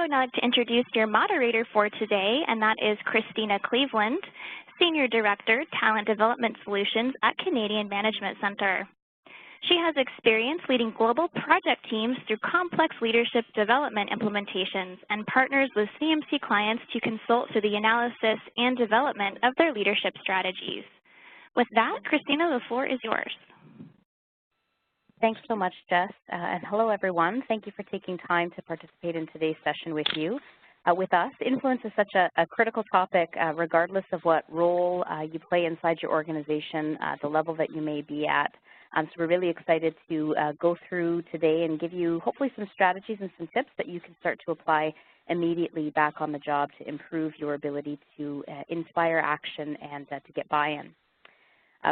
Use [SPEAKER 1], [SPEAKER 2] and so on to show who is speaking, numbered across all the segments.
[SPEAKER 1] and I'd like to introduce your moderator for today, and that is Christina Cleveland, Senior Director, Talent Development Solutions at Canadian Management Center. She has experience leading global project teams through complex leadership development implementations and partners with CMC clients to consult through the analysis and development of their leadership strategies. With that, Christina, the floor is yours.
[SPEAKER 2] Thanks so much, Jess, and hello, everyone. Thank you for taking time to participate in today's session with you. With us, influence is such a critical topic, regardless of what role you play inside your organization, the level that you may be at. So we're really excited to go through today and give you hopefully some strategies and some tips that you can start to apply immediately back on the job to improve your ability to inspire action and to get buy-in.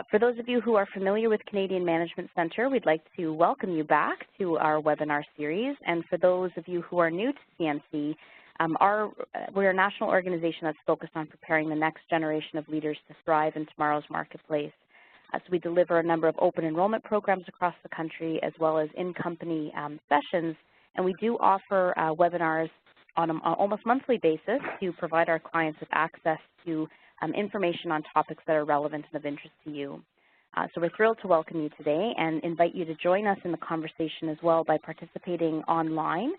[SPEAKER 2] For those of you who are familiar with Canadian Management Center, we'd like to welcome you back to our webinar series. And for those of you who are new to CMC, we're a national organization that's focused on preparing the next generation of leaders to thrive in tomorrow's marketplace. So we deliver a number of open enrollment programs across the country as well as in-company sessions. And we do offer webinars on an almost monthly basis to provide our clients with access to information on topics that are relevant and of interest to you. So we're thrilled to welcome you today and invite you to join us in the conversation as well by participating online.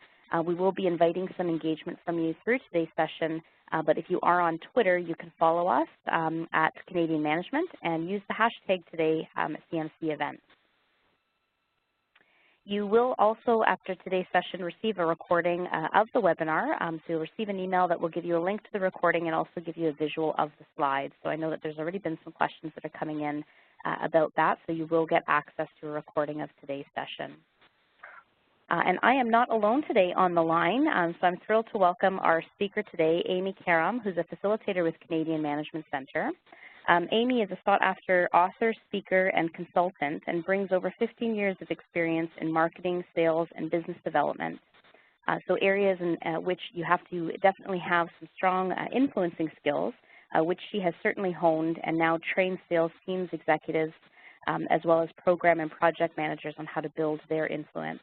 [SPEAKER 2] We will be inviting some engagement from you through today's session, but if you are on Twitter, you can follow us at Canadian Management and use the hashtag today CMC events. You will also, after today's session, receive a recording of the webinar. So you'll receive an email that will give you a link to the recording and also give you a visual of the slides. So I know that there's already been some questions that are coming in about that, so you will get access to a recording of today's session. And I am not alone today on the line, so I'm thrilled to welcome our speaker today, Amy Karam, who's a facilitator with Canadian Management Center. Amy is a sought-after author, speaker, and consultant and brings over 15 years of experience in marketing, sales, and business development. So areas in which you have to definitely have some strong influencing skills, which she has certainly honed and now trains sales teams, executives, as well as program and project managers on how to build their influence.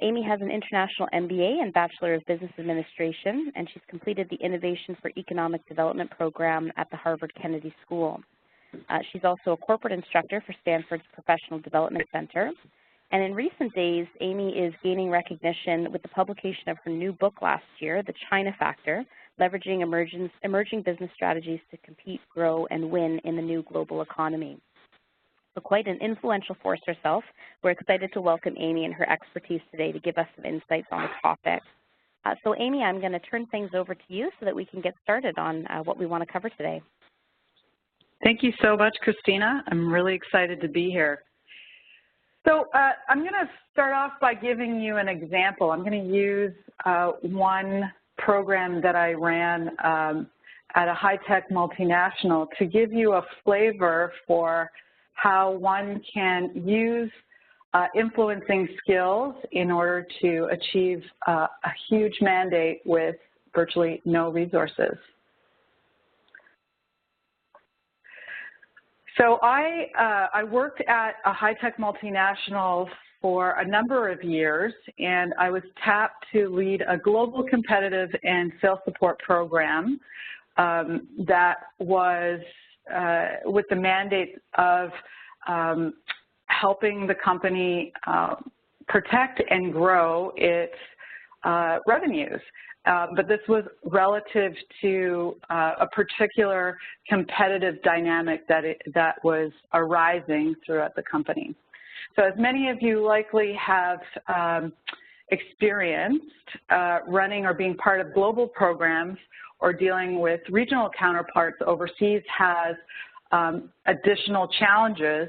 [SPEAKER 2] Amy has an international MBA and Bachelor of Business Administration, and she's completed the Innovation for Economic Development program at the Harvard Kennedy School. She's also a corporate instructor for Stanford's Professional Development Center. And in recent days, Amy is gaining recognition with the publication of her new book last year, The China Factor, Leveraging Emerging Business Strategies to Compete, Grow, and Win in the New Global Economy. So quite an influential force herself. We're excited to welcome Amy and her expertise today to give us some insights on the topic. So Amy, I'm going to turn things over to you so that we can get started on what we want to cover today.
[SPEAKER 3] Thank you so much, Christina. I'm really excited to be here. So I'm going to start off by giving you an example. I'm going to use one program that I ran at a high-tech multinational to give you a flavor for how one can use influencing skills in order to achieve a huge mandate with virtually no resources. So I worked at a high-tech multinational for a number of years, and I was tapped to lead a global competitive and sales support program that was with the mandate of helping the company protect and grow its revenues. But this was relative to a particular competitive dynamic that was arising throughout the company. So as many of you likely have experienced, running or being part of global programs or dealing with regional counterparts overseas has additional challenges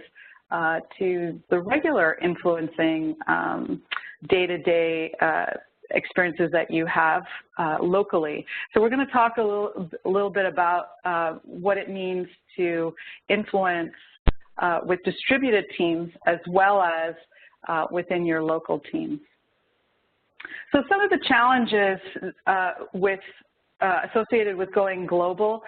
[SPEAKER 3] to the regular influencing day-to-day experiences that you have locally. So we're going to talk a little bit about what it means to influence with distributed teams as well as within your local teams. So some of the challenges associated with going global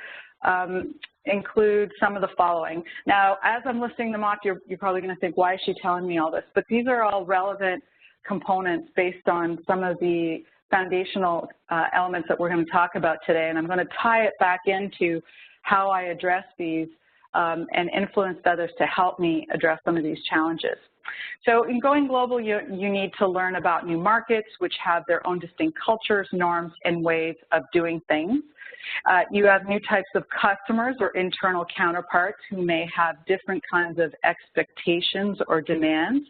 [SPEAKER 3] include some of the following. Now, as I'm listing them off, you're probably going to think, why is she telling me all this? But these are all relevant components based on some of the foundational elements that we're going to talk about today, and I'm going to tie it back into how I address these and influenced others to help me address some of these challenges. So in going global, you need to learn about new markets, which have their own distinct cultures, norms, and ways of doing things. You have new types of customers or internal counterparts who may have different kinds of expectations or demands.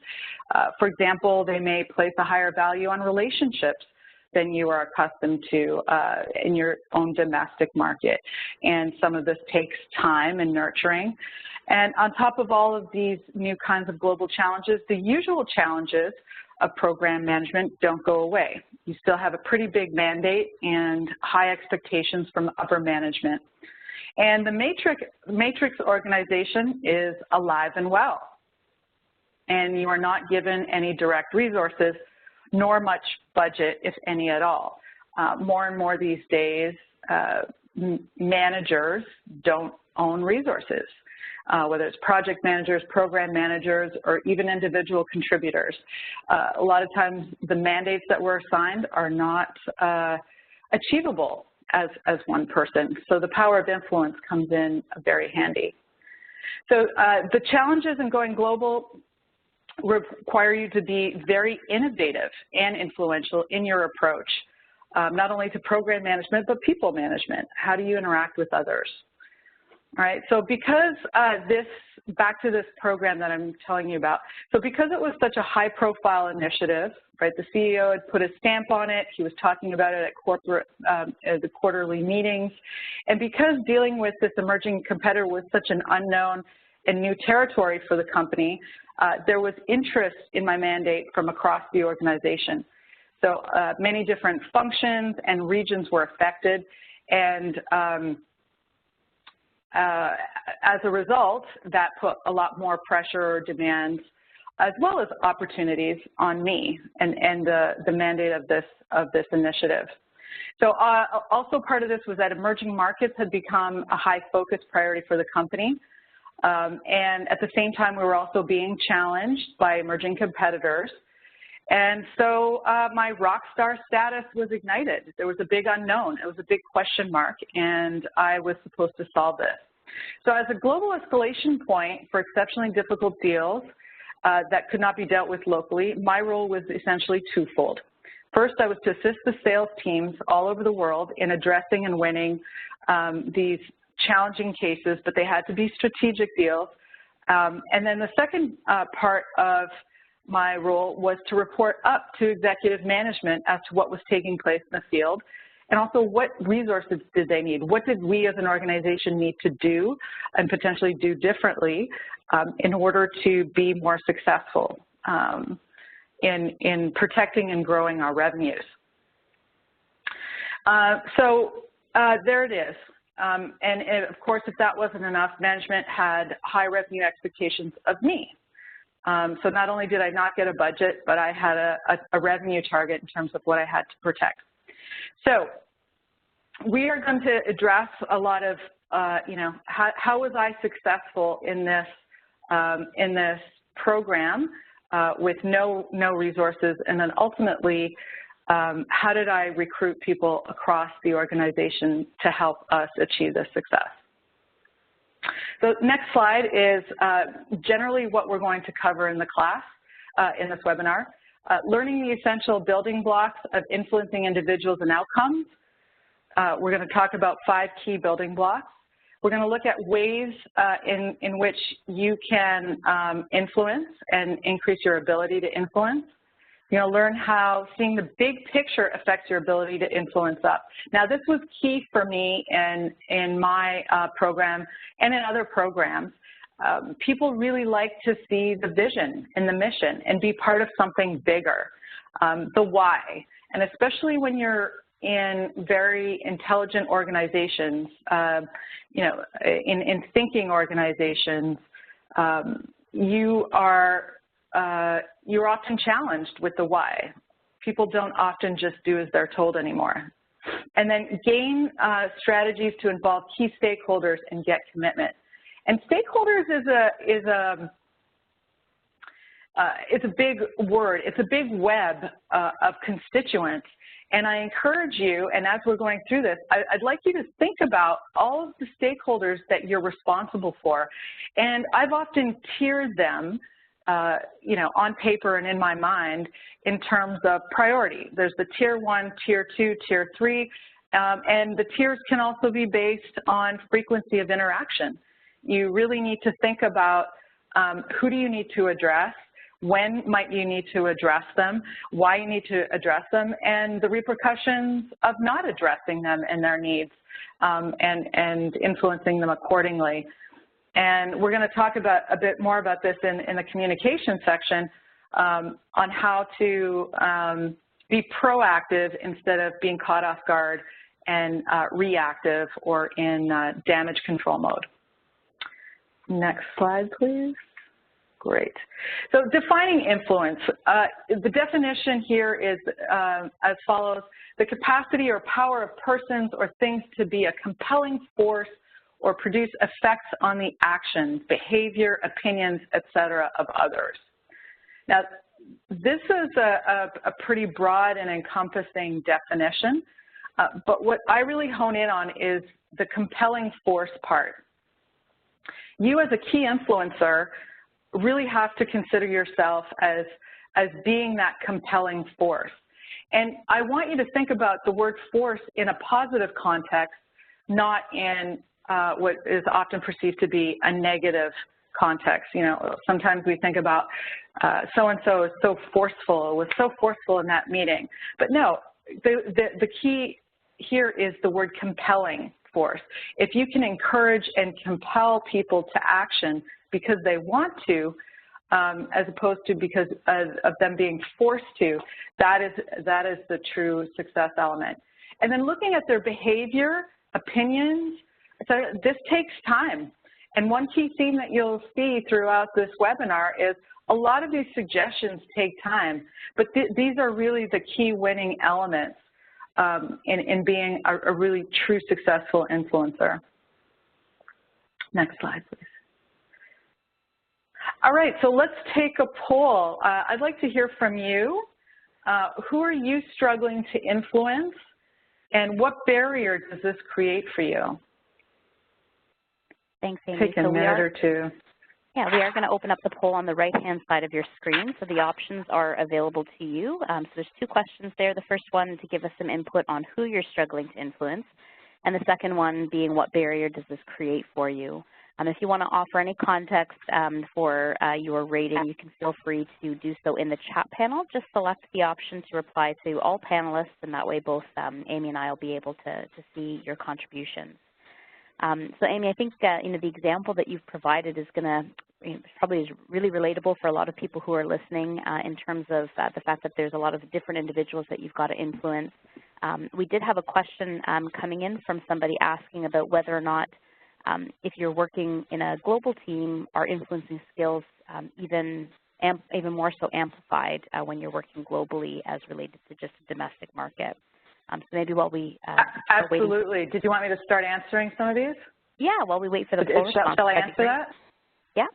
[SPEAKER 3] For example, they may place a higher value on relationships than you are accustomed to in your own domestic market. And some of this takes time and nurturing. And on top of all of these new kinds of global challenges, the usual challenges of program management don't go away. You still have a pretty big mandate and high expectations from upper management. And the matrix organization is alive and well. And you are not given any direct resources, nor much budget, if any at all. More and more these days, managers don't own resources, whether it's project managers, program managers, or even individual contributors. A lot of times the mandates that were assigned are not achievable as one person. So the power of influence comes in very handy. So the challenges in going global require you to be very innovative and influential in your approach, not only to program management, but people management. How do you interact with others? All right, so because back to this program that I'm telling you about, so because it was such a high-profile initiative, right, the CEO had put a stamp on it, he was talking about it at the quarterly meetings, and because dealing with this emerging competitor was such an unknown and new territory for the company, there was interest in my mandate from across the organization. So many different functions and regions were affected, and as a result, that put a lot more pressure or demands, as well as opportunities, on me and the mandate of this initiative. So also part of this was that emerging markets had become a high focus priority for the company. And at the same time, we were also being challenged by emerging competitors. And so my rock star status was ignited. There was a big unknown. It was a big question mark, and I was supposed to solve this. So as a global escalation point for exceptionally difficult deals that could not be dealt with locally, my role was essentially twofold. First, I was to assist the sales teams all over the world in addressing and winning these challenging cases, but they had to be strategic deals. And then the second part of my role was to report up to executive management as to what was taking place in the field, and also what resources did they need? What did we as an organization need to do and potentially do differently in order to be more successful in protecting and growing our revenues? So there it is. And of course, if that wasn't enough, management had high revenue expectations of me. So not only did I not get a budget, but I had a revenue target in terms of what I had to protect. So we are going to address a lot of, how was I successful in this program with no resources, and then ultimately, how did I recruit people across the organization to help us achieve this success? So next slide is generally what we're going to cover in the class, in this webinar. Learning the essential building blocks of influencing individuals and outcomes. We're going to talk about 5 key building blocks. We're going to look at ways in which you can influence and increase your ability to influence. You're going to learn how seeing the big picture affects your ability to influence up. Now, this was key for me in my program and in other programs. People really like to see the vision and the mission and be part of something bigger, the why. And especially when you're in very intelligent organizations, in thinking organizations, you're often challenged with the why. People don't often just do as they're told anymore. And then gain strategies to involve key stakeholders and get commitment. And stakeholders is it's a big word, it's a big web of constituents. And I encourage you, and as we're going through this, I'd like you to think about all of the stakeholders that you're responsible for. And I've often tiered them, you know, on paper and in my mind in terms of priority. There's the tier 1, tier 2, tier 3, and the tiers can also be based on frequency of interaction. You really need to think about who do you need to address, when might you need to address them, why you need to address them, and the repercussions of not addressing them and their needs, and influencing them accordingly. And we're going to talk about a bit more about this in the communication section on how to be proactive instead of being caught off guard and reactive or in damage control mode. Next slide, please. Great. So defining influence. The definition here is as follows: the capacity or power of persons or things to be a compelling force or produce effects on the actions, behavior, opinions, etc. of others. Now, this is a pretty broad and encompassing definition, but what I really hone in on is the compelling force part. You as a key influencer really have to consider yourself as being that compelling force. And I want you to think about the word force in a positive context, not in what is often perceived to be a negative context. You know, sometimes we think about so-and-so is so forceful, was so forceful in that meeting. But no, the key here is the word compelling force. If you can encourage and compel people to action because they want to, as opposed to because of them being forced to, that is the true success element. And then looking at their behavior, opinions, so this takes time. And one key theme that you'll see throughout this webinar is a lot of these suggestions take time, but these are really the key winning elements in being a really true successful influencer. Next slide, please. All right, so let's take a poll. I'd like to hear from you. Who are you struggling to influence, and what barrier does this create for you?
[SPEAKER 2] Thanks, Amy.
[SPEAKER 3] Take a minute or two.
[SPEAKER 2] Yeah, we are going to open up the poll on the right-hand side of your screen, so the options are available to you. So there's two questions there. The first one to give us some input on who you're struggling to influence, and the second one being what barrier does this create for you. If you want to offer any context for your rating, you can feel free to do so in the chat panel. Just select the option to reply to all panelists, and that way both Amy and I will be able to see your contributions. So Amy, I think you know, the example that you've provided is going to probably is really relatable for a lot of people who are listening in terms of the fact that there's a lot of different individuals that you've got to influence. We did have a question coming in from somebody asking about whether or not if you're working in a global team, are influencing skills even more so amplified when you're working globally as related to just a domestic market. So maybe while we
[SPEAKER 3] absolutely. Did you want me to start answering some of these?
[SPEAKER 2] Yeah, while we wait for the poll response.
[SPEAKER 3] Shall I answer that?
[SPEAKER 2] Yeah.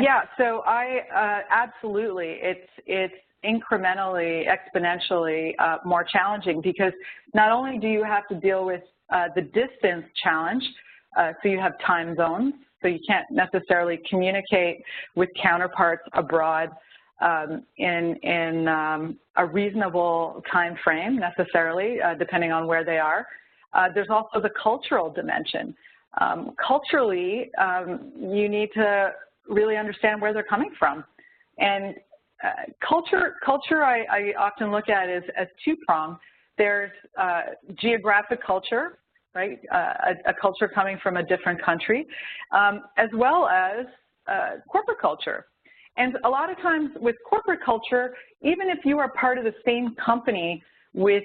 [SPEAKER 3] Yeah. So I absolutely. It's incrementally, exponentially more challenging because not only do you have to deal with the distance challenge, so you have time zones, so you can't necessarily communicate with counterparts abroad in a reasonable time frame necessarily, depending on where they are. There's also the cultural dimension. Culturally, you need to really understand where they're coming from. And culture I often look at as two-pronged. There's geographic culture, right, a culture coming from a different country, as well as corporate culture. And a lot of times with corporate culture, even if you are part of the same company with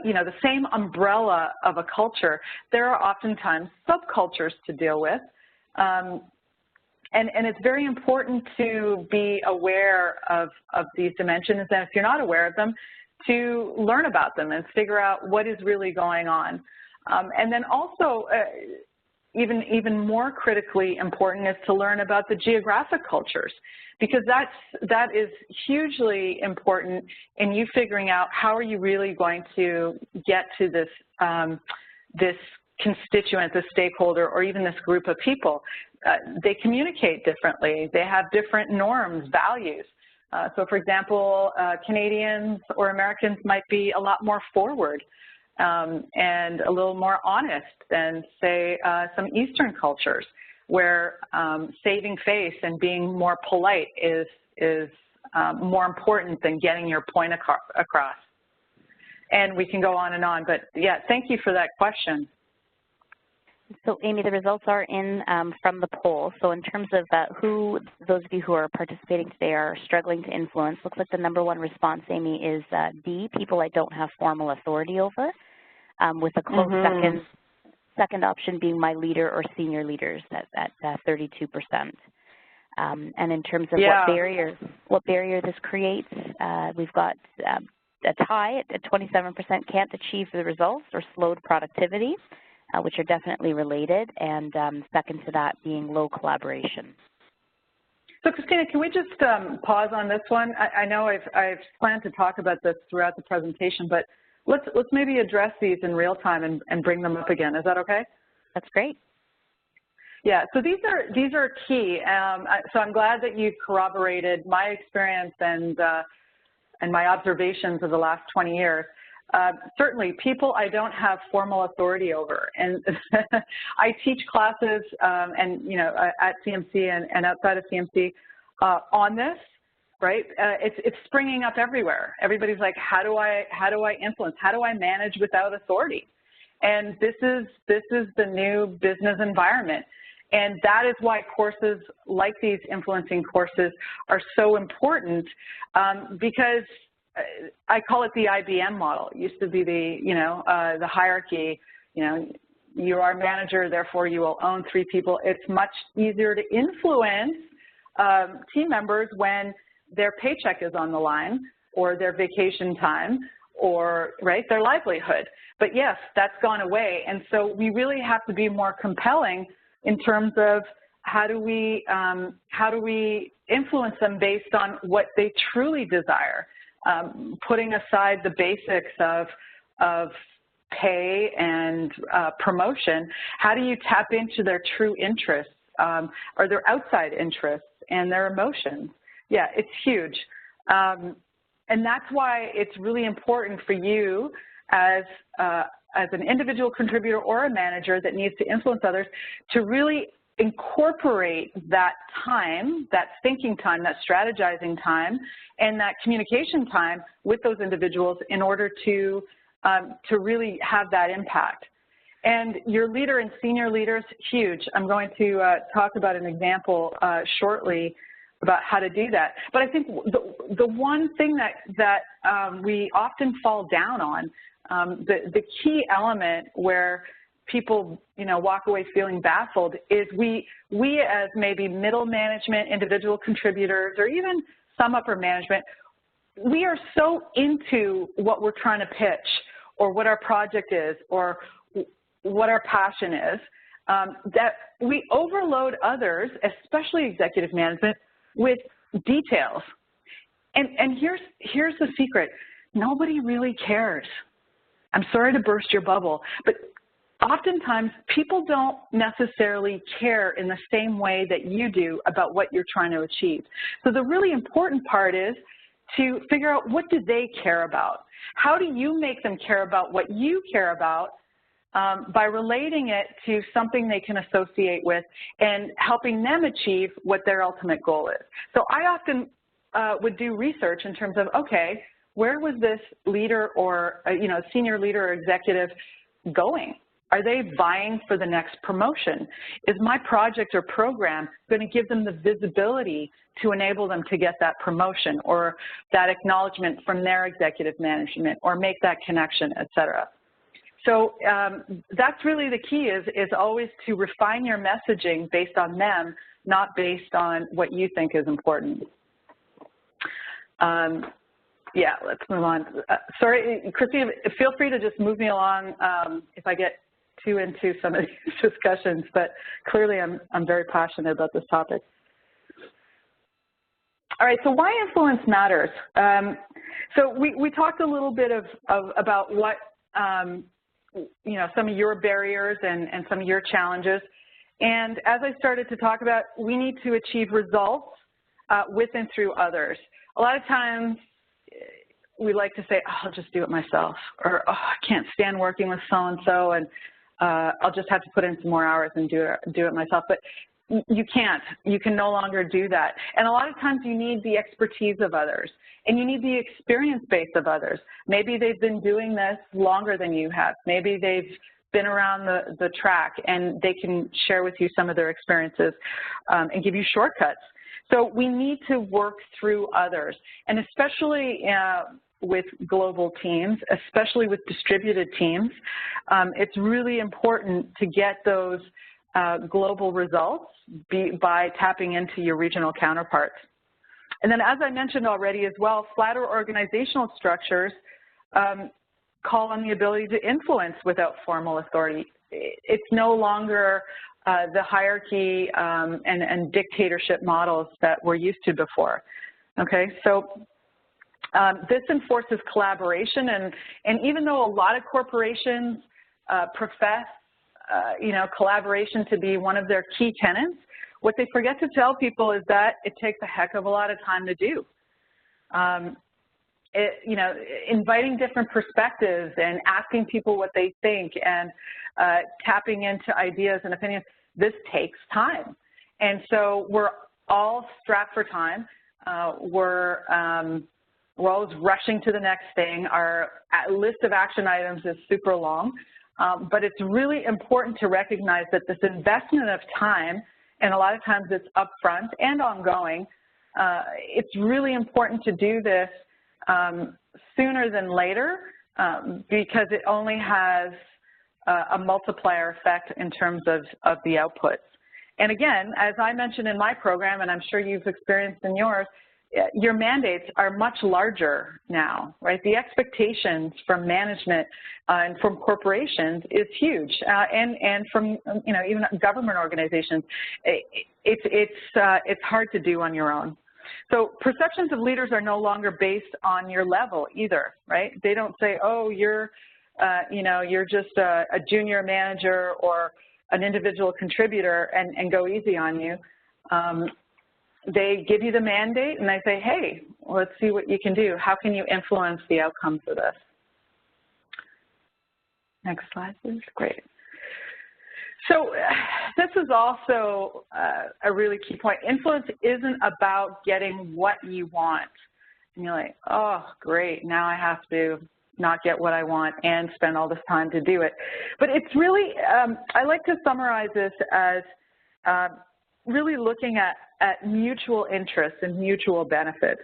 [SPEAKER 3] you know, the same umbrella of a culture, there are oftentimes subcultures to deal with. And it's very important to be aware of these dimensions, and if you're not aware of them, to learn about them and figure out what is really going on. And then also, even more critically important is to learn about the geographic cultures, because that is hugely important in you figuring out how are you really going to get to this this constituent, this stakeholder, or even this group of people. They communicate differently. They have different norms, values. So, for example, Canadians or Americans might be a lot more forward and a little more honest than, say, some Eastern cultures, where saving face and being more polite is more important than getting your point across. And we can go on and on, but yeah, thank you for that question.
[SPEAKER 2] So, Amy, the results are in from the poll. So in terms of who those of you who are participating today are struggling to influence, looks like the -- response, Amy, is D, people I don't have formal authority over, with a close second option being my leader or senior leaders at 32%. And in terms of what barrier this creates, we've got a tie at 27% can't achieve the results or slowed productivity, which are definitely related, and second to that being low collaboration.
[SPEAKER 3] So, Christina, can we just pause on this one? I know I've planned to talk about this throughout the presentation, but let's maybe address these in real time and bring them up again. Is that okay?
[SPEAKER 2] That's great.
[SPEAKER 3] Yeah, so these are key. So I'm glad that you corroborated my experience and my observations of the last 20 years. Certainly, people I don't have formal authority over, and I teach classes and at CMC and outside of CMC on this. Right, it's springing up everywhere. Everybody's like, how do I influence? How do I manage without authority? And this is the new business environment, and that is why courses like these influencing courses are so important, because I call it the IBM model. It used to be the hierarchy. You are a manager, therefore you will own 3 people. It's much easier to influence team members when their paycheck is on the line, or their vacation time, or their livelihood. But yes, that's gone away, and so we really have to be more compelling in terms of how do we influence them based on what they truly desire, putting aside the basics of pay and promotion. How do you tap into their true interests, or their outside interests and their emotions? Yeah, it's huge. And that's why it's really important for you as an individual contributor or a manager that needs to influence others to really incorporate that time, that thinking time, that strategizing time, and that communication time with those individuals in order to really have that impact. And your leader and senior leaders, huge. I'm going to talk about an example shortly about how to do that. But I think the one thing that we often fall down on, the key element where people walk away feeling baffled is we as maybe middle management, individual contributors, or even some upper management, we are so into what we're trying to pitch, or what our project is, or what our passion is, that we overload others, especially executive management, with details. And here's the secret. Nobody really cares. I'm sorry to burst your bubble, but oftentimes people don't necessarily care in the same way that you do about what you're trying to achieve. So the really important part is to figure out, what do they care about? How do you make them care about what you care about, by relating it to something they can associate with and helping them achieve what their ultimate goal is. So I often would do research in terms of, okay, where was this leader or senior leader or executive going? Are they vying for the next promotion? Is my project or program going to give them the visibility to enable them to get that promotion or that acknowledgement from their executive management, or make that connection, et cetera? So that's really the key, is always to refine your messaging based on them, not based on what you think is important. Yeah, let's move on. Sorry, Christine, feel free to just move me along if I get too into some of these discussions, but clearly I'm very passionate about this topic. All right, so why influence matters. So we talked a little bit about what, you know, some of your barriers and some of your challenges. And as I started to talk about, we need to achieve results with and through others. A lot of times we like to say, oh, I'll just do it myself, or oh, I can't stand working with so-and-so, and I'll just have to put in some more hours and do it myself. But you can't. You can no longer do that. And a lot of times you need the expertise of others, and you need the experience base of others. Maybe they've been doing this longer than you have. Maybe they've been around the track, and they can share with you some of their experiences and give you shortcuts. So we need to work through others, and especially with global teams, especially with distributed teams, it's really important to get those global results by tapping into your regional counterparts. And then, as I mentioned already as well, flatter organizational structures call on the ability to influence without formal authority. It's no longer the hierarchy and dictatorship models that we're used to before. Okay, so this enforces collaboration, and even though a lot of corporations profess you know, collaboration to be one of their key tenets, what they forget to tell people is that it takes a heck of a lot of time to do. You know, inviting different perspectives and asking people what they think and tapping into ideas and opinions, this takes time. And so we're all strapped for time. We're always rushing to the next thing. Our list of action items is super long. But it's really important to recognize that this investment of time, and a lot of times it's upfront and ongoing, it's really important to do this sooner than later because it only has a multiplier effect in terms of the outputs. And again, as I mentioned in my program, and I'm sure you've experienced in yours, your mandates are much larger now, right? The expectations from management and from corporations is huge, and from, you know, even government organizations. It's hard to do on your own. So perceptions of leaders are no longer based on your level either, right? They don't say, oh, you're, you know, you're just a junior manager or an individual contributor and go easy on you. They give you the mandate and they say, hey, let's see what you can do. How can you influence the outcomes of this? Next slide, please. Great. So this is also a really key point. Influence isn't about getting what you want. And you're like, oh, great, now I have to not get what I want and spend all this time to do it. But it's really, I like to summarize this as really looking at mutual interests and mutual benefits.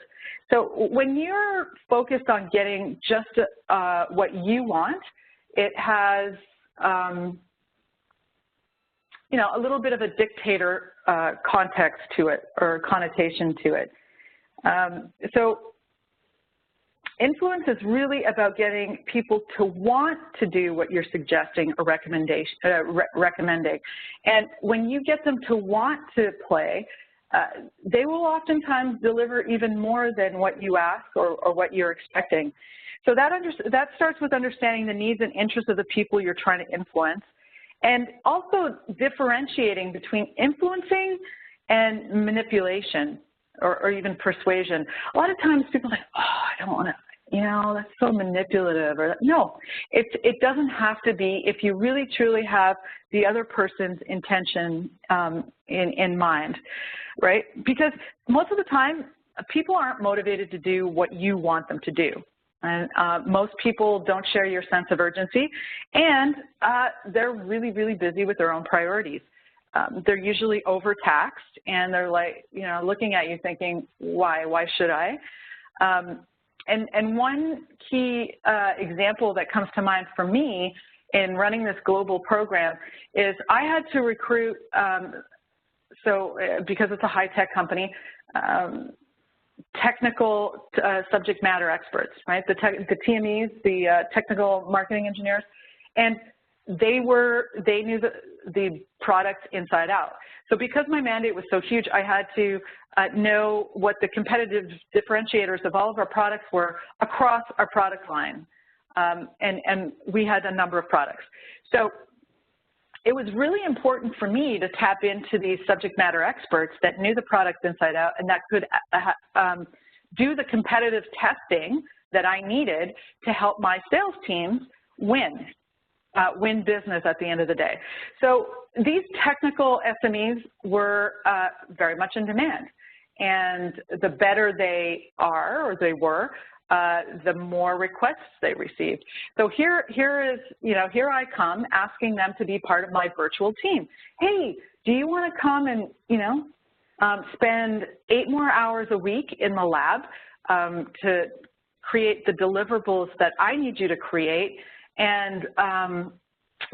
[SPEAKER 3] So when you're focused on getting just what you want, it has, you know, a little bit of a dictator context to it or connotation to it. So influence is really about getting people to want to do what you're suggesting or recommending. And when you get them to want to play, they will oftentimes deliver even more than what you ask or what you're expecting. So that starts with understanding the needs and interests of the people you're trying to influence, and also differentiating between influencing and manipulation or even persuasion. A lot of times people are like, oh, I don't want to, you know, that's so manipulative. Or no, it doesn't have to be if you really truly have the other person's intention in mind, right? Because most of the time, people aren't motivated to do what you want them to do. And most people don't share your sense of urgency, and they're really, really busy with their own priorities. They're usually overtaxed, and they're like, you know, looking at you thinking, why should I? And one key example that comes to mind for me in running this global program is I had to recruit, because it's a high-tech company, technical subject matter experts, right? The TMEs, the technical marketing engineers. And they knew the product inside out. So because my mandate was so huge, I had to know what the competitive differentiators of all of our products were across our product line. And we had a number of products. So it was really important for me to tap into these subject matter experts that knew the product inside out and that could do the competitive testing that I needed to help my sales teams win business at the end of the day. So these technical SMEs were very much in demand. And the better they are, or they were, the more requests they received. So here I come asking them to be part of my virtual team. Hey, do you want to come and, spend 8 more hours a week in the lab to create the deliverables that I need you to create? And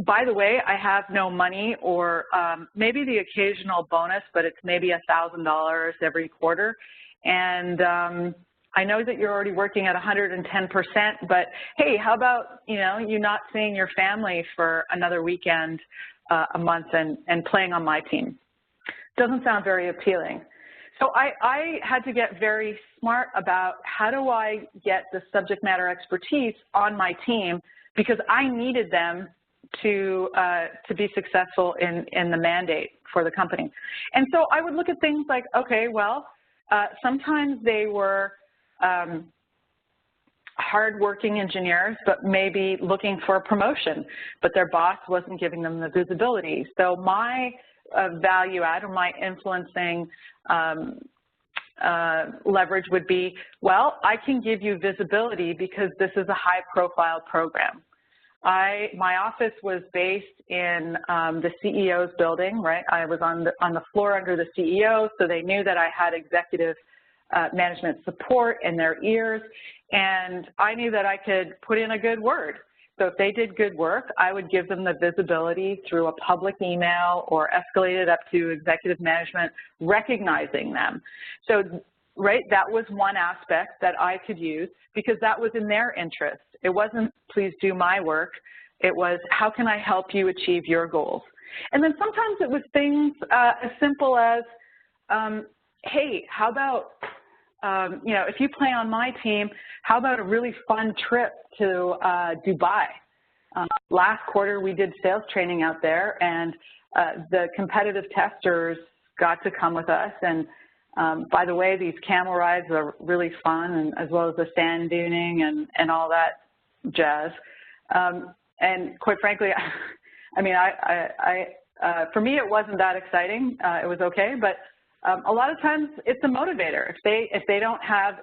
[SPEAKER 3] by the way, I have no money or maybe the occasional bonus, but it's maybe $1,000 every quarter. And I know that you're already working at 110%, but hey, how about, you not seeing your family for another weekend a month and playing on my team? Doesn't sound very appealing. So I had to get very smart about how do I get the subject matter expertise on my team, because I needed them to be successful in the mandate for the company. And so I would look at things like, okay, well, sometimes they were hardworking engineers, but maybe looking for a promotion, but their boss wasn't giving them the visibility. So my value add, or my influencing leverage would be, well, I can give you visibility because this is a high-profile program. My office was based in the CEO's building, right? I was on the floor under the CEO, so they knew that I had executive management support in their ears, and I knew that I could put in a good word. So if they did good work, I would give them the visibility through a public email or escalate it up to executive management, recognizing them. So, right, that was one aspect that I could use because that was in their interest. It wasn't, please do my work. It was, how can I help you achieve your goals? And then sometimes it was things as simple as, hey, how about, if you play on my team, how about a really fun trip to Dubai? Last quarter, we did sales training out there, and the competitive testers got to come with us. And by the way, these camel rides are really fun, and as well as the sand duning and all that jazz. And quite frankly, I mean, for me, it wasn't that exciting. It was okay, but a lot of times it's a motivator. If they don't have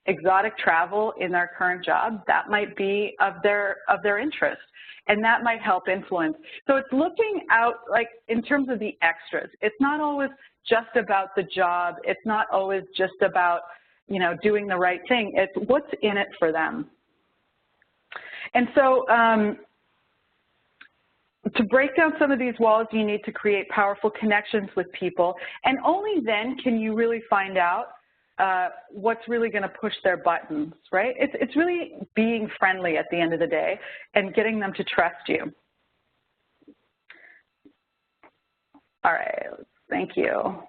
[SPEAKER 3] exotic travel in their current job, that might be of their interest, and that might help influence. So it's looking out, like, in terms of the extras. It's not always just about the job. It's not always just about, doing the right thing. It's what's in it for them. And so to break down some of these walls, you need to create powerful connections with people, and only then can you really find out what's really going to push their buttons, right? It's really being friendly at the end of the day and getting them to trust you. All right, thank you.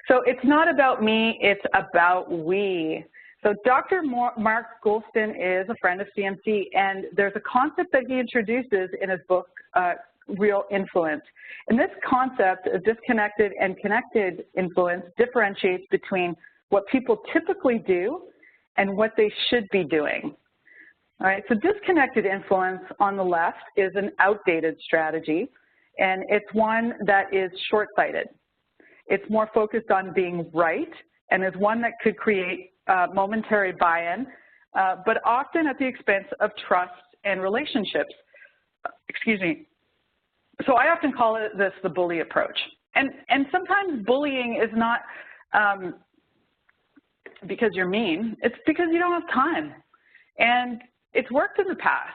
[SPEAKER 3] So it's not about me, it's about we. So Dr. Mark Goulston is a friend of CMC, and there's a concept that he introduces in his book, Real Influence. And this concept of disconnected and connected influence differentiates between what people typically do and what they should be doing. All right, so disconnected influence on the left is an outdated strategy, and it's one that is short-sighted. It's more focused on being right, and is one that could create momentary buy-in, but often at the expense of trust and relationships. Excuse me. So I often call this the bully approach. And sometimes bullying is not because you're mean, it's because you don't have time. And it's worked in the past.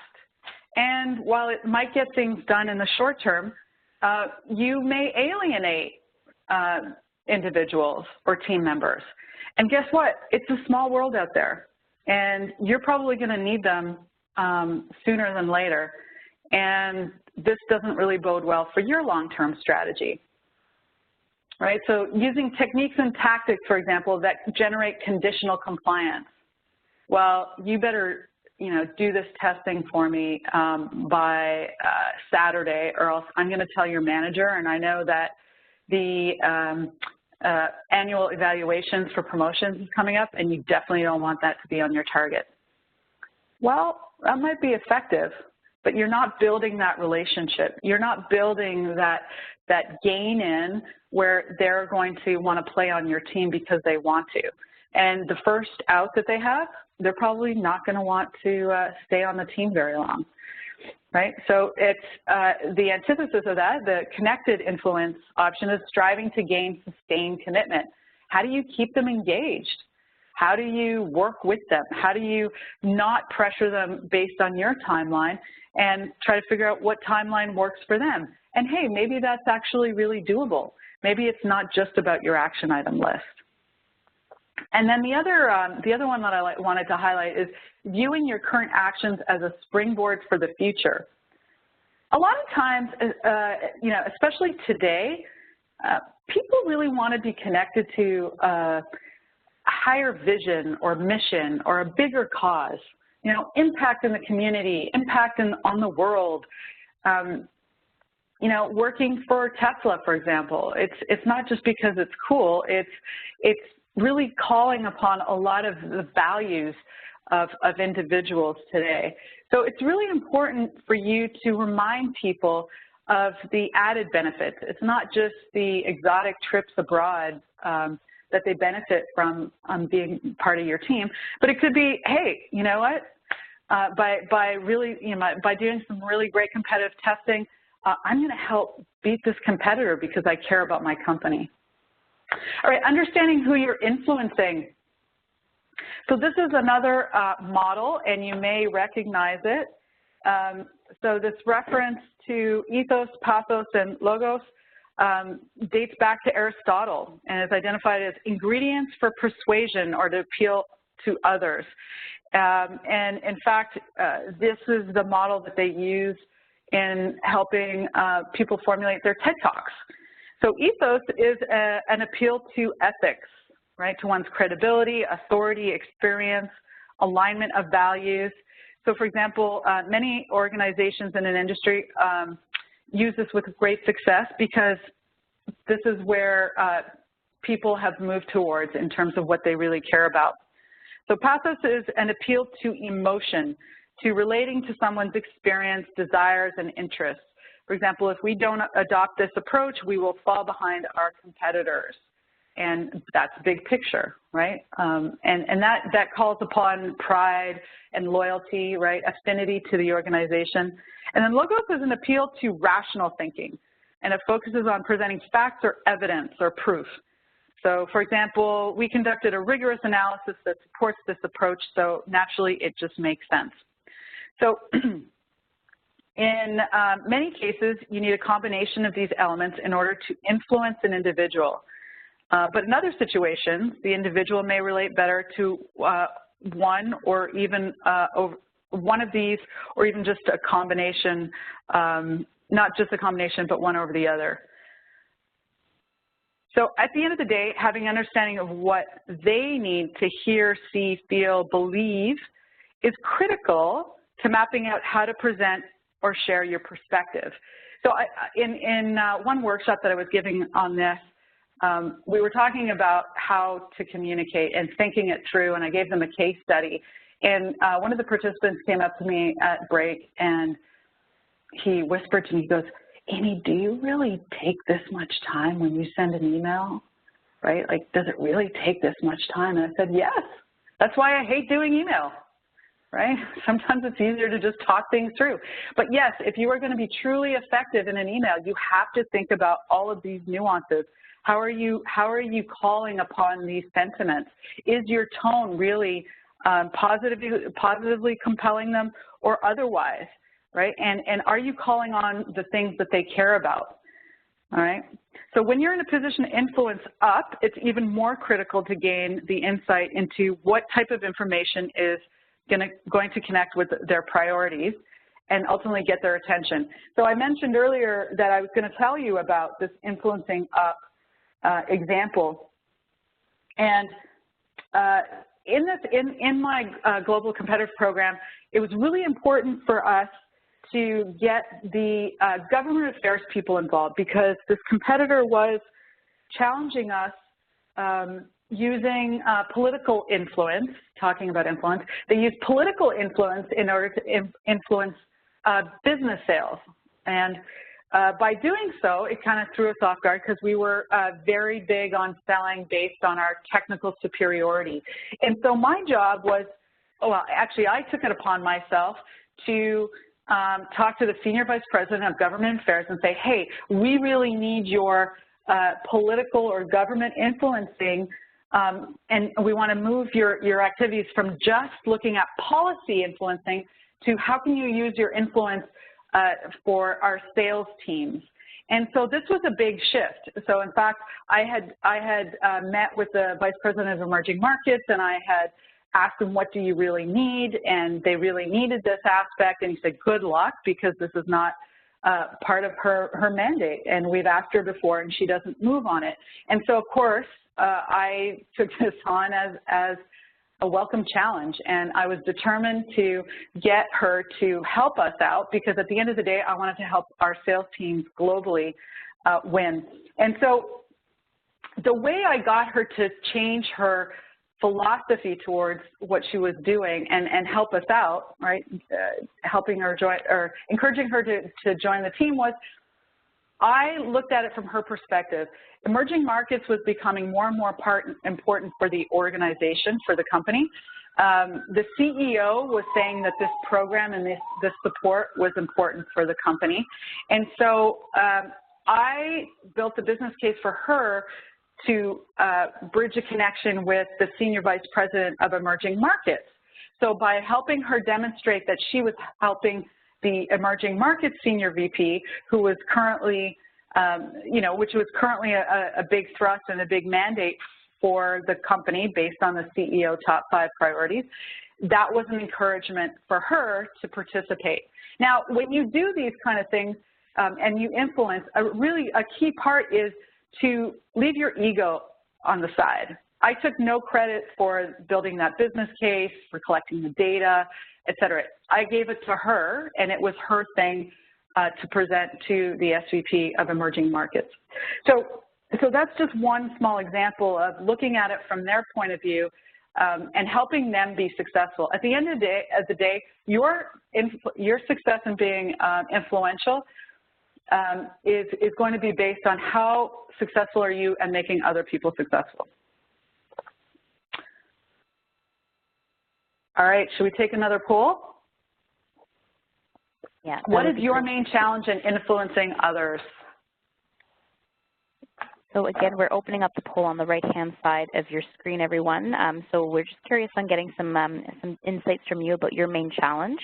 [SPEAKER 3] And while it might get things done in the short term, you may alienate individuals or team members. And guess what? It's a small world out there, and you're probably going to need them sooner than later. and this doesn't really bode well for your long-term strategy, right? So using techniques and tactics, for example, that generate conditional compliance. Well, you better, do this testing for me by Saturday, or else I'm going to tell your manager, and I know that the annual evaluations for promotions is coming up, and you definitely don't want that to be on your target. Well, that might be effective, but you're not building that relationship. You're not building that gain in where they're going to want to play on your team because they want to. And the first out that they have, they're probably not going to want to stay on the team very long, right? So it's the antithesis of that, the connected influence option is striving to gain sustained commitment. How do you keep them engaged? How do you work with them? How do you not pressure them based on your timeline and try to figure out what timeline works for them? And hey, maybe that's actually really doable. Maybe it's not just about your action item list. And then the other one that I wanted to highlight is viewing your current actions as a springboard for the future. A lot of times, especially today, people really want to be connected to a higher vision or mission or a bigger cause, impact in the community, impact on the world. Working for Tesla, for example, it's not just because it's cool, it's really calling upon a lot of the values of individuals today. So it's really important for you to remind people of the added benefits. It's not just the exotic trips abroad that they benefit from being part of your team, but it could be, hey, you know what? By doing some really great competitive testing, I'm going to help beat this competitor because I care about my company. All right, understanding who you're influencing. So this is another model, and you may recognize it. So this reference to ethos, pathos, and logos dates back to Aristotle and is identified as ingredients for persuasion or to appeal to others. And in fact, this is the model that they use in helping people formulate their TED Talks. So ethos is an appeal to ethics, right, to one's credibility, authority, experience, alignment of values. So for example, many organizations in an industry use this with great success because this is where people have moved towards in terms of what they really care about. So pathos is an appeal to emotion, to relating to someone's experience, desires, and interests. For example, if we don't adopt this approach, we will fall behind our competitors. And that's big picture, right? And that calls upon pride and loyalty, right? Affinity to the organization. And then logos is an appeal to rational thinking, and it focuses on presenting facts or evidence or proof. So for example, we conducted a rigorous analysis that supports this approach, so naturally it just makes sense. So in many cases, you need a combination of these elements in order to influence an individual. But in other situations, the individual may relate better to one or even one of these, or even just a combination, not just a combination, but one over the other. So at the end of the day, having understanding of what they need to hear, see, feel, believe is critical to mapping out how to present or share your perspective. So in one workshop that I was giving on this, we were talking about how to communicate and thinking it through, and I gave them a case study. And one of the participants came up to me at break, and he whispered to me, he goes, Amy, do you really take this much time when you send an email, right? Like, does it really take this much time? And I said, yes. That's why I hate doing email, right? Sometimes it's easier to just talk things through. But yes, if you are going to be truly effective in an email, you have to think about all of these nuances. How are you calling upon these sentiments? Is your tone really positively compelling them or otherwise, right? And are you calling on the things that they care about, all right? So when you're in a position to influence up, it's even more critical to gain the insight into what type of information is going to connect with their priorities and ultimately get their attention. So I mentioned earlier that I was going to tell you about this influencing up example. And in my global competitive program, it was really important for us to get the government affairs people involved, because this competitor was challenging us using political influence. Talking about influence, they used political influence in order to influence business sales. And by doing so, it kind of threw us off guard, because we were very big on selling based on our technical superiority. And so my job was, well, actually I took it upon myself to talk to the Senior Vice President of Government Affairs and say, hey, we really need your political or government influencing, and we want to move your activities from just looking at policy influencing to how can you use your influence for our sales teams. And so this was a big shift. So in fact, I had met with the Vice President of Emerging Markets, and I had asked him, what do you really need? And they really needed this aspect, and he said, good luck, because this is not part of her mandate, and we've asked her before and she doesn't move on it. And so of course, I took this on as a welcome challenge, and I was determined to get her to help us out, because at the end of the day, I wanted to help our sales teams globally win. And so the way I got her to change her philosophy towards what she was doing and help us out, right, helping her join, or encouraging her to join the team, was I looked at it from her perspective. Emerging markets was becoming more and more important for the organization, for the company. The CEO was saying that this program and this support was important for the company. And so I built a business case for her to bridge a connection with the Senior Vice President of Emerging Markets. So by helping her demonstrate that she was helping the Emerging Markets Senior VP, who was currently, which was currently a big thrust and a big mandate for the company based on the CEO top 5 priorities, that was an encouragement for her to participate. Now, when you do these kind of things and you influence, really a key part is to leave your ego on the side. I took no credit for building that business case, for collecting the data, et cetera. I gave it to her, and it was her thing to present to the SVP of Emerging Markets. So that's just one small example of looking at it from their point of view and helping them be successful. At the end of the day, your success in being influential is going to be based on how successful are you at making other people successful. All right, should we take another poll?
[SPEAKER 2] Yeah.
[SPEAKER 3] What is your main challenge in influencing others?
[SPEAKER 2] So again, we're opening up the poll on the right-hand side of your screen, everyone. So we're just curious on getting some insights from you about your main challenge.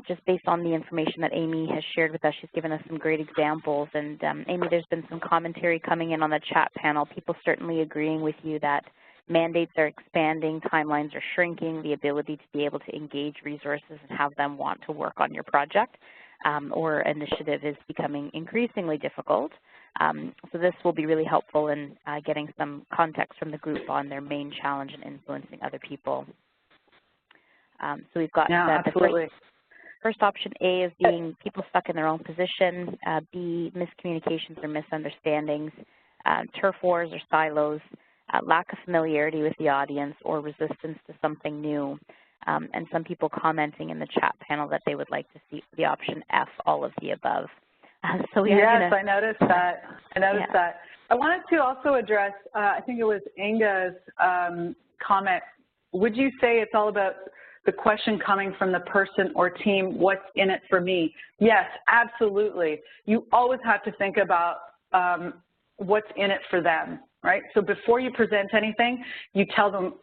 [SPEAKER 2] Just based on the information that Amy has shared with us, she's given us some great examples. And Amy, there's been some commentary coming in on the chat panel. People certainly agreeing with you that mandates are expanding, timelines are shrinking, the ability to be able to engage resources and have them want to work on your project or initiative is becoming increasingly difficult. So this will be really helpful in getting some context from the group on their main challenge in influencing other people. So we've got the first option A is being people stuck in their own position, B, miscommunications or misunderstandings, turf wars or silos, lack of familiarity with the audience, or resistance to something new. And some people commenting in the chat panel that they would like to see the option F, all of the above. So we
[SPEAKER 3] yes, I noticed that. That. I wanted to also address, I think it was Inga's comment. Would you say it's all about the question coming from the person or team, what's in it for me? Yes, absolutely. You always have to think about what's in it for them, right? So before you present anything, you tell them,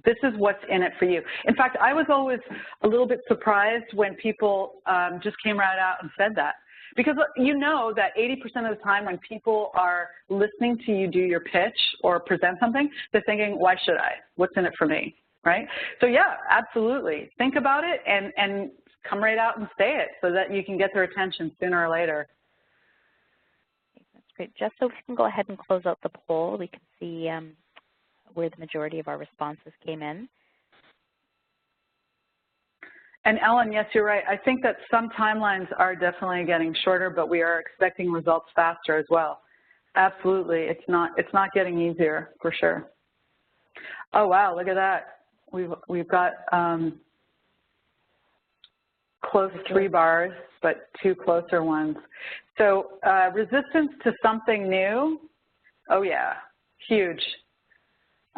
[SPEAKER 3] this is what's in it for you. In fact, I was always a little bit surprised when people just came right out and said that. Because you know that 80% of the time when people are listening to you do your pitch or present something, they're thinking, why should I? What's in it for me, right? So yeah, absolutely. Think about it and come right out and say it so that you can get their attention sooner or later.
[SPEAKER 2] That's great. Just so we can go ahead and close out the poll, we can see where the majority of our responses came in.
[SPEAKER 3] And Ellen, yes, you're right. I think that some timelines are definitely getting shorter, but we are expecting results faster as well. Absolutely, it's not getting easier for sure. Oh wow, look at that. We've got close 3 bars, but 2 closer ones. So resistance to something new. Oh yeah, huge.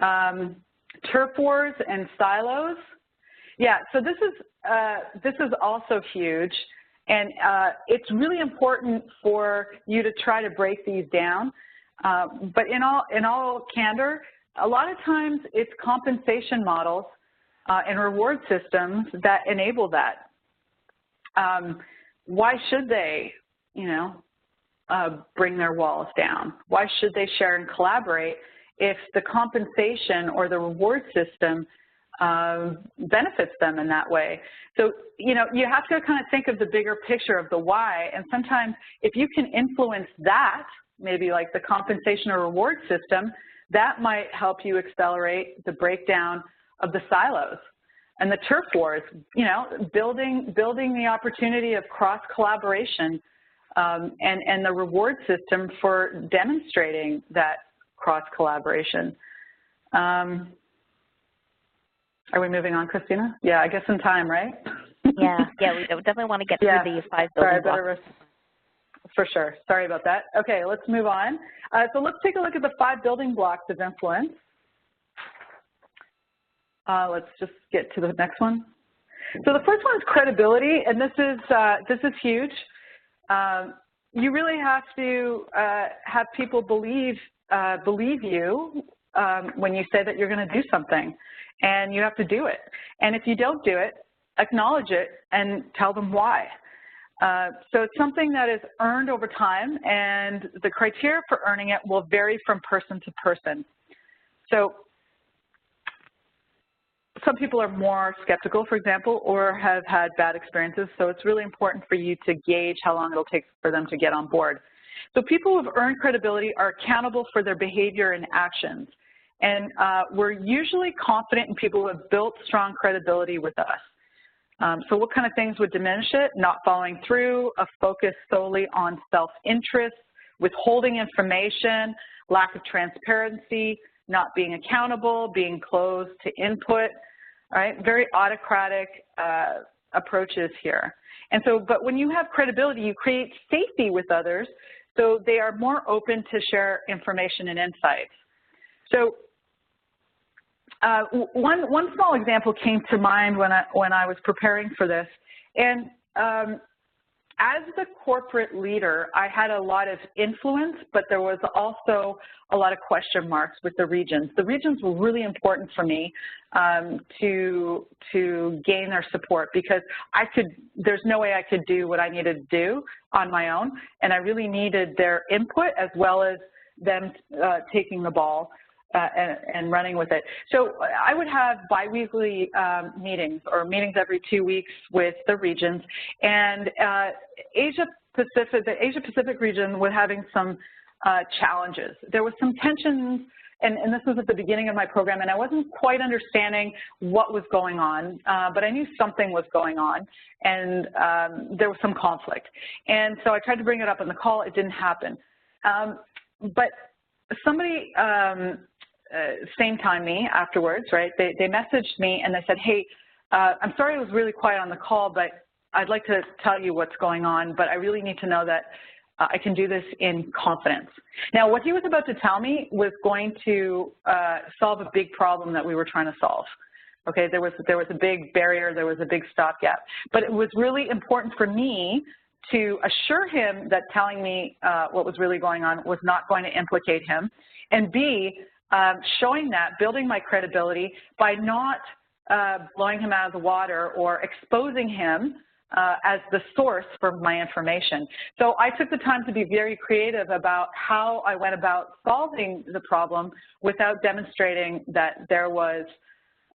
[SPEAKER 3] Turf wars and silos. Yeah, so this is also huge, and it's really important for you to try to break these down. But in all candor, a lot of times it's compensation models and reward systems that enable that. Why should they, bring their walls down? Why should they share and collaborate if the compensation or the reward system benefits them in that way? So, you have to kind of think of the bigger picture of the why, and sometimes if you can influence that, maybe like the compensation or reward system, that might help you accelerate the breakdown of the silos. And the turf wars, building the opportunity of cross-collaboration and the reward system for demonstrating that cross-collaboration. Are we moving on, Christina? Yeah, I guess in time, right?
[SPEAKER 2] Yeah, we definitely want to get through the 5 building blocks.
[SPEAKER 3] For sure. Sorry about that. Okay, let's move on. So let's take a look at the 5 building blocks of influence. Let's just get to the next one. So the first one is credibility, and this is huge. You really have to have people believe you when you say that you're going to do something, and you have to do it. And if you don't do it, acknowledge it and tell them why. So it's something that is earned over time, and the criteria for earning it will vary from person to person. So some people are more skeptical, for example, or have had bad experiences, so it's really important for you to gauge how long it'll take for them to get on board. So people who have earned credibility are accountable for their behavior and actions, and we're usually confident in people who have built strong credibility with us. So what kind of things would diminish it? Not following through, a focus solely on self-interest, withholding information, lack of transparency, not being accountable, being closed to input, right? Very autocratic approaches here. And so, but when you have credibility, you create safety with others, so they are more open to share information and insights. So one small example came to mind when I was preparing for this, and as the corporate leader, I had a lot of influence, but there was also a lot of question marks with the regions. The regions were really important for me to gain their support, because there's no way I could do what I needed to do on my own, and I really needed their input as well as them taking the ball and running with it. So I would have biweekly meetings, or meetings every 2 weeks with the regions, and the Asia Pacific region was having some challenges. There was some tensions, and this was at the beginning of my program, and I wasn't quite understanding what was going on, but I knew something was going on, and there was some conflict. And so I tried to bring it up on the call. It didn't happen. But somebody same time me afterwards, right? They messaged me and they said, hey, I'm sorry I was really quiet on the call, but I'd like to tell you what's going on, but I really need to know that I can do this in confidence. Now, what he was about to tell me was going to solve a big problem that we were trying to solve. Okay, there was a big barrier, there was a big stopgap, but it was really important for me to assure him that telling me what was really going on was not going to implicate him, and B, showing that, building my credibility by not blowing him out of the water or exposing him as the source for my information. So I took the time to be very creative about how I went about solving the problem without demonstrating that there was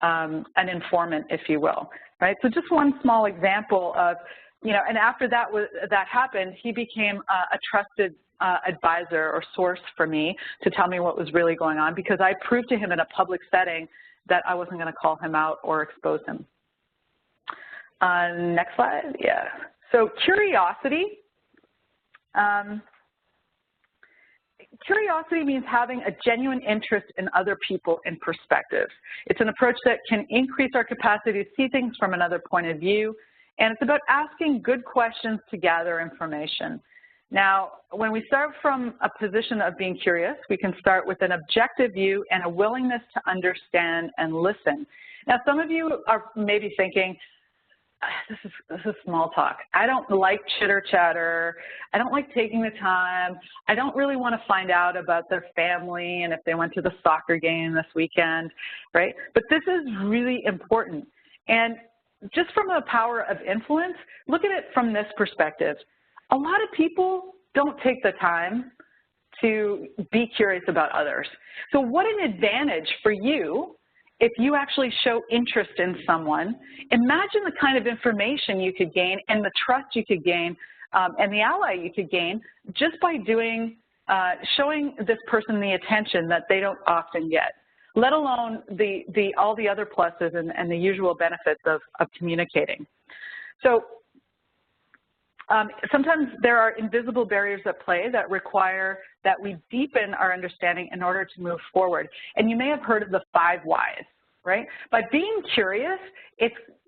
[SPEAKER 3] an informant, if you will, right? So just one small example of, and after that happened, he became a trusted advisor or source for me to tell me what was really going on, because I proved to him in a public setting that I wasn't going to call him out or expose him. Next slide, yeah. So curiosity. Curiosity means having a genuine interest in other people and perspectives. It's an approach that can increase our capacity to see things from another point of view, and it's about asking good questions to gather information. Now, when we start from a position of being curious, we can start with an objective view and a willingness to understand and listen. Now, some of you are maybe thinking, this is small talk. I don't like chitter chatter. I don't like taking the time. I don't really want to find out about their family and if they went to the soccer game this weekend, right? But this is really important. And just from a power of influence, look at it from this perspective. A lot of people don't take the time to be curious about others. So what an advantage for you if you actually show interest in someone. Imagine the kind of information you could gain and the trust you could gain and the ally you could gain just by showing this person the attention that they don't often get, let alone all the other pluses and the usual benefits of communicating. So sometimes there are invisible barriers at play that require that we deepen our understanding in order to move forward. And you may have heard of the 5 whys, right? By being curious,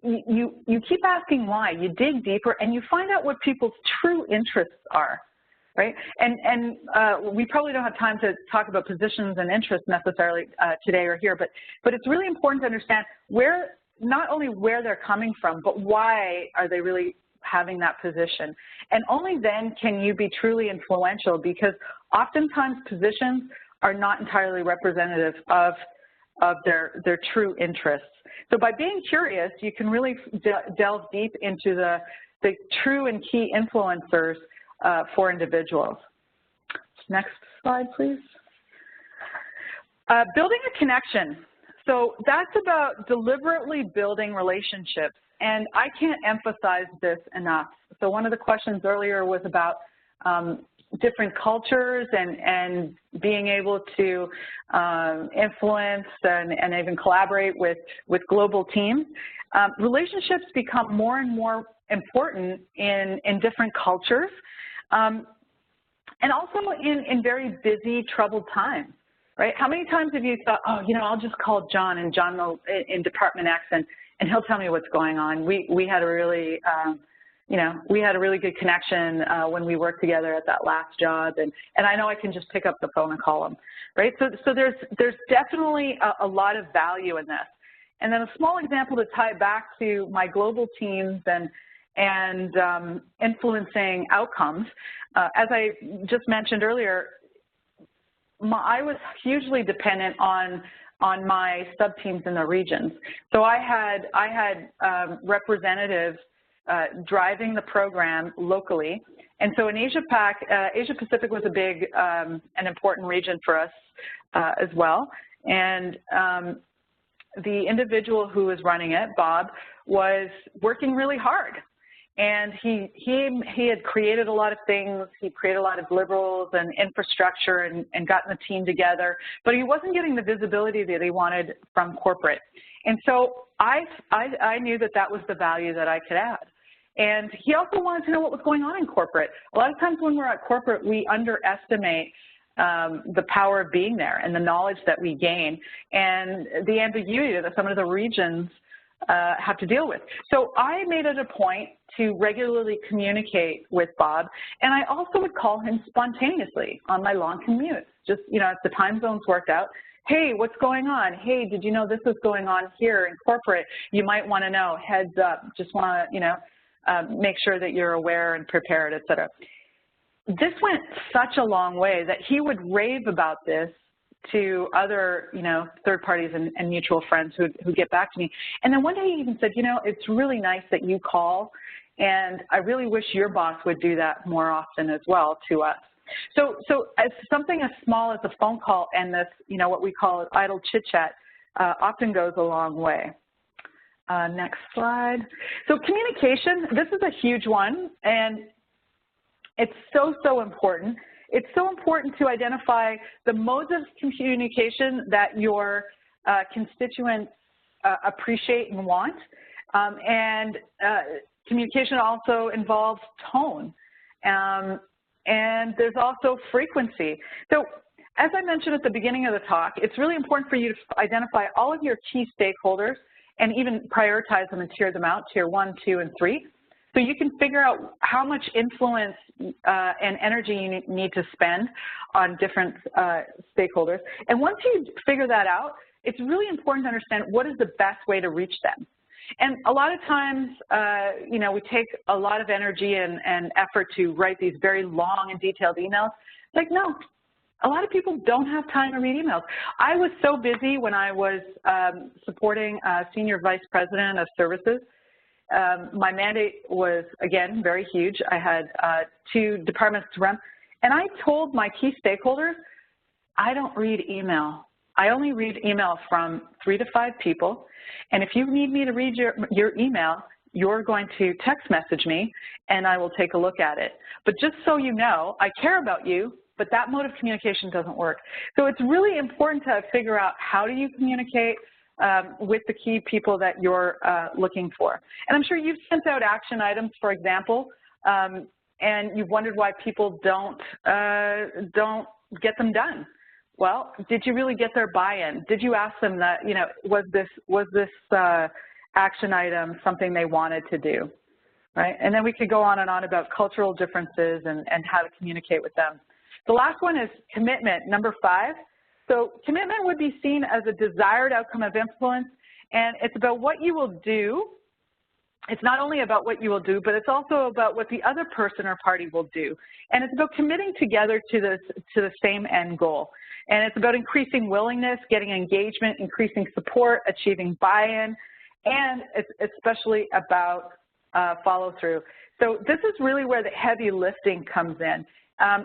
[SPEAKER 3] you keep asking why, you dig deeper, and you find out what people's true interests are, right? And we probably don't have time to talk about positions and interests necessarily today or here, but it's really important to understand not only where they're coming from, but why are they really having that position. And only then can you be truly influential, because oftentimes positions are not entirely representative of their true interests. So by being curious, you can really delve deep into the true and key influencers for individuals. Next slide, please. Building a connection. So that's about deliberately building relationships. And I can't emphasize this enough. So one of the questions earlier was about different cultures and being able to influence and even collaborate with global teams. Relationships become more and more important in different cultures and also in very busy, troubled times, right? How many times have you thought, oh, I'll just call John, and John will, in Department X, and he'll tell me what's going on. We had a really, we had a really good connection when we worked together at that last job, and I know I can just pick up the phone and call him, right? So there's definitely a lot of value in this. And then a small example to tie back to my global teams and influencing outcomes. As I just mentioned earlier, I was hugely dependent on my sub-teams in the regions. So I had representatives driving the program locally. And so in Asia Pacific was a big and important region for us as well. And the individual who was running it, Bob, was working really hard. And he had created a lot of things. He created a lot of deliverables and infrastructure and gotten the team together, but he wasn't getting the visibility that he wanted from corporate. And so I knew that was the value that I could add. And he also wanted to know what was going on in corporate. A lot of times when we're at corporate, we underestimate the power of being there and the knowledge that we gain and the ambiguity that some of the regions have to deal with. So I made it a point to regularly communicate with Bob, and I also would call him spontaneously on my long commutes. Just, if the time zones worked out, hey, what's going on? Hey, did you know this is going on here in corporate? You might want to know, heads up, just want to, make sure that you're aware and prepared, et cetera. This went such a long way that he would rave about this to other, third parties and mutual friends who get back to me. And then one day he even said, it's really nice that you call, and I really wish your boss would do that more often as well to us. So as something as small as a phone call and this, what we call idle chit-chat often goes a long way. Next slide. So communication, this is a huge one, and it's so important. It's so important to identify the modes of communication that your constituents appreciate and want. Communication also involves tone. And there's also frequency. So as I mentioned at the beginning of the talk, it's really important for you to identify all of your key stakeholders and even prioritize them and tier them out, tier 1, 2, and 3. So you can figure out how much influence and energy you need to spend on different stakeholders. And once you figure that out, it's really important to understand what is the best way to reach them. And a lot of times, you know, we take a lot of energy and effort to write these very long and detailed emails. It's like, no, a lot of people don't have time to read emails. I was so busy when I was supporting Senior Vice President of Services. My mandate was, again, very huge. I had 2 departments to run. And I told my key stakeholders, I don't read email. I only read email from 3 to 5 people. And if you need me to read your email, you're going to text message me, and I will take a look at it. But just so you know, I care about you, but that mode of communication doesn't work. So it's really important to figure out how do you communicate with the key people that you're looking for. And I'm sure you've sent out action items, for example, and you've wondered why people don't get them done. Well, did you really get their buy-in? Did you ask them that, you know, was this action item something they wanted to do, right? And then we could go on and on about cultural differences and how to communicate with them. The last one is commitment, number 5. So commitment would be seen as a desired outcome of influence, and it's about what you will do. It's not only about what you will do, but it's also about what the other person or party will do. And it's about committing together to the same end goal. And it's about increasing willingness, getting engagement, increasing support, achieving buy-in, and it's especially about follow-through. So this is really where the heavy lifting comes in.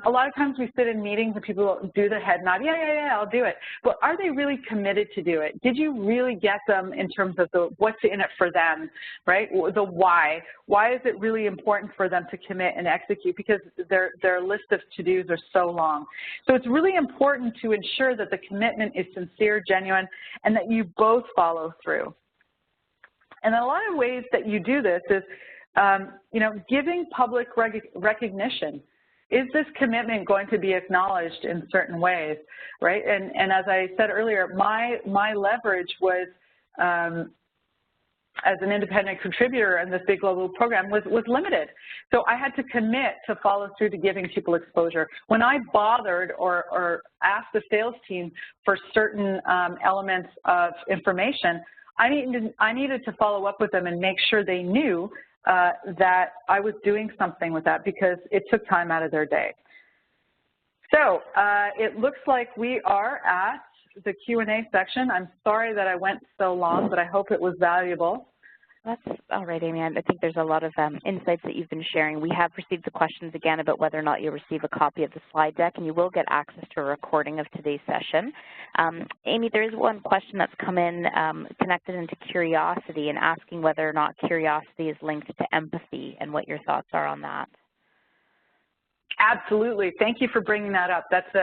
[SPEAKER 3] A lot of times we sit in meetings and people do the head nod, yeah, I'll do it. But are they really committed to do it? Did you really get them in terms of the what's in it for them, right? The why. Why is it really important for them to commit and execute? Because their list of to-dos are so long. So it's really important to ensure that the commitment is sincere, genuine, and that you both follow through. And a lot of ways that you do this is, you know, giving public recognition. Is this commitment going to be acknowledged in certain ways, right? And as I said earlier, my leverage was, as an independent contributor in this big global program, was limited. So I had to commit to follow through to giving people exposure. When I bothered or asked the sales team for certain elements of information, I needed to follow up with them and make sure they knew that I was doing something with that because it took time out of their day. So it looks like we are at the Q&A section. I'm sorry that I went so long, but I hope it was valuable.
[SPEAKER 2] That's all right, Amy. I think there's a lot of insights that you've been sharing. We have received the questions again about whether or not you'll receive a copy of the slide deck, and you will get access to a recording of today's session. Amy, there is one question that's come in connected into curiosity and asking whether or not curiosity is linked to empathy and what your thoughts are on that.
[SPEAKER 3] Absolutely. Thank you for bringing that up. That's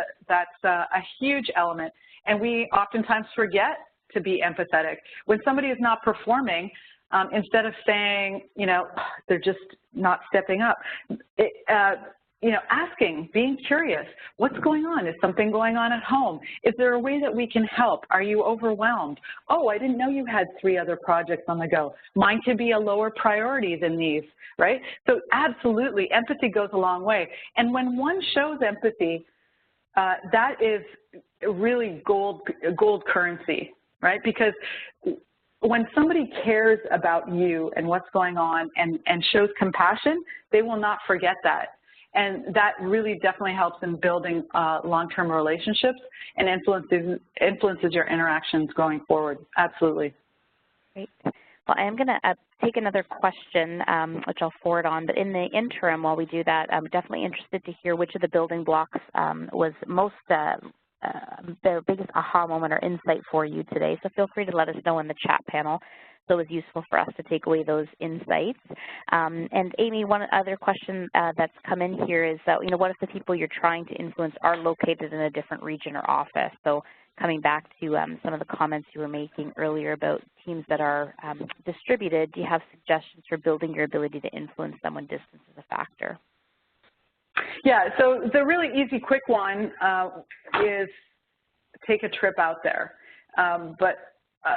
[SPEAKER 3] a huge element, and we oftentimes forget to be empathetic. When somebody is not performing, instead of saying, you know, they're just not stepping up, you know, asking, being curious, what's going on? Is something going on at home? Is there a way that we can help? Are you overwhelmed? Oh, I didn't know you had 3 other projects on the go. Mine could be a lower priority than these, right? So absolutely, empathy goes a long way. And when one shows empathy, that is really gold currency, right? Because when somebody cares about you and what's going on and shows compassion, they will not forget that. And that really definitely helps in building long-term relationships and influences your interactions going forward. Absolutely.
[SPEAKER 2] Great. Well, I am going to take another question, which I'll forward on. But in the interim, while we do that, I'm definitely interested to hear which of the building blocks was most their biggest aha moment or insight for you today. So feel free to let us know in the chat panel. So it was useful for us to take away those insights. And Amy, one other question that's come in here is that, what if the people you're trying to influence are located in a different region or office? So coming back to some of the comments you were making earlier about teams that are distributed, do you have suggestions for building your ability to influence them when distance is a factor?
[SPEAKER 3] Yeah, so the really easy, quick one is take a trip out there. But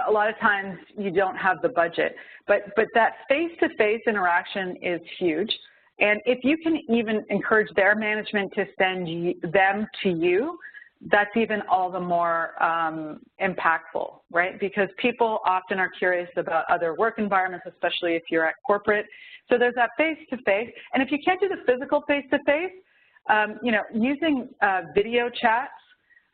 [SPEAKER 3] a lot of times you don't have the budget. But that face-to-face interaction is huge. And if you can even encourage their management to send them to you, that's even all the more impactful, right? Because people often are curious about other work environments, especially if you're at corporate. So there's that face-to-face. And if you can't do the physical face-to-face, using video chats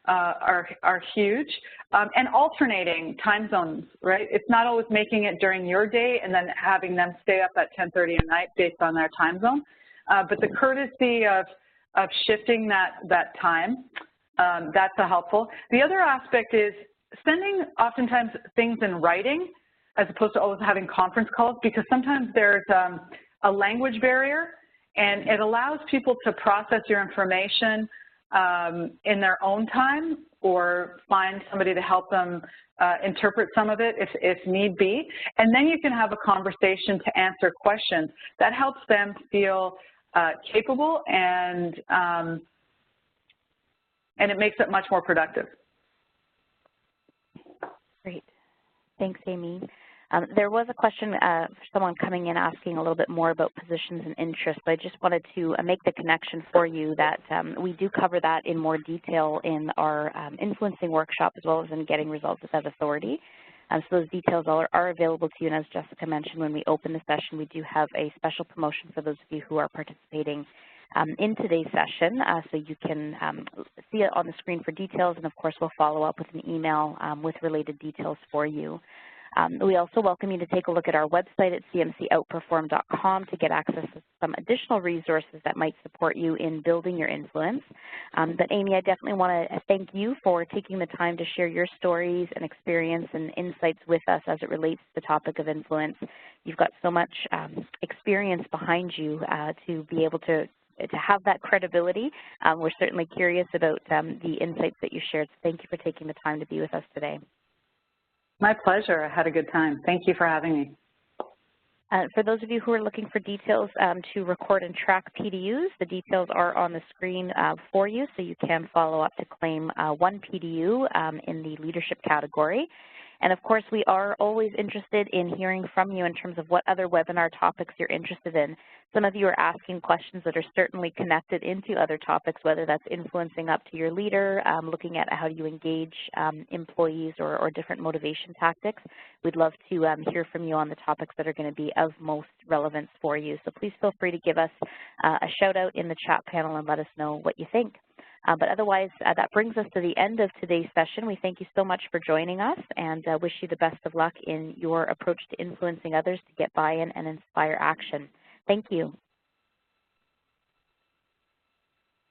[SPEAKER 3] are huge, and alternating time zones, right? It's not always making it during your day and then having them stay up at 10:30 at night based on their time zone. But the courtesy of shifting that time, that's helpful. The other aspect is sending oftentimes things in writing as opposed to always having conference calls, because sometimes there's a language barrier, and it allows people to process your information in their own time, or find somebody to help them interpret some of it if need be. And then you can have a conversation to answer questions. That helps them feel capable, and it makes it much more productive.
[SPEAKER 2] Great. Thanks, Amy. There was a question for someone coming in asking a little bit more about positions and interests. I just wanted to make the connection for you that we do cover that in more detail in our influencing workshop, as well as in getting results without authority. So those details are available to you. And as Jessica mentioned, when we open the session, we do have a special promotion for those of you who are participating in today's session. So you can see it on the screen for details, and of course we'll follow up with an email with related details for you. We also welcome you to take a look at our website at cmcoutperform.com to get access to some additional resources that might support you in building your influence. But Amy, I definitely want to thank you for taking the time to share your stories and experience and insights with us as it relates to the topic of influence. You've got so much experience behind you to be able to have that credibility. We're certainly curious about the insights that you shared. So thank you for taking the time to be with us today.
[SPEAKER 3] My pleasure. I had a good time. Thank you for having me.
[SPEAKER 2] For those of you who are looking for details to record and track PDUs, the details are on the screen for you, so you can follow up to claim one PDU in the leadership category. And of course, we are always interested in hearing from you in terms of what other webinar topics you're interested in. Some of you are asking questions that are certainly connected into other topics, whether that's influencing up to your leader, looking at how you engage employees or different motivation tactics. We'd love to hear from you on the topics that are going to be of most relevance for you. So please feel free to give us a shout out in the chat panel and let us know what you think. But otherwise, that brings us to the end of today's session. We thank you so much for joining us, and wish you the best of luck in your approach to influencing others to get buy-in and inspire action. Thank you.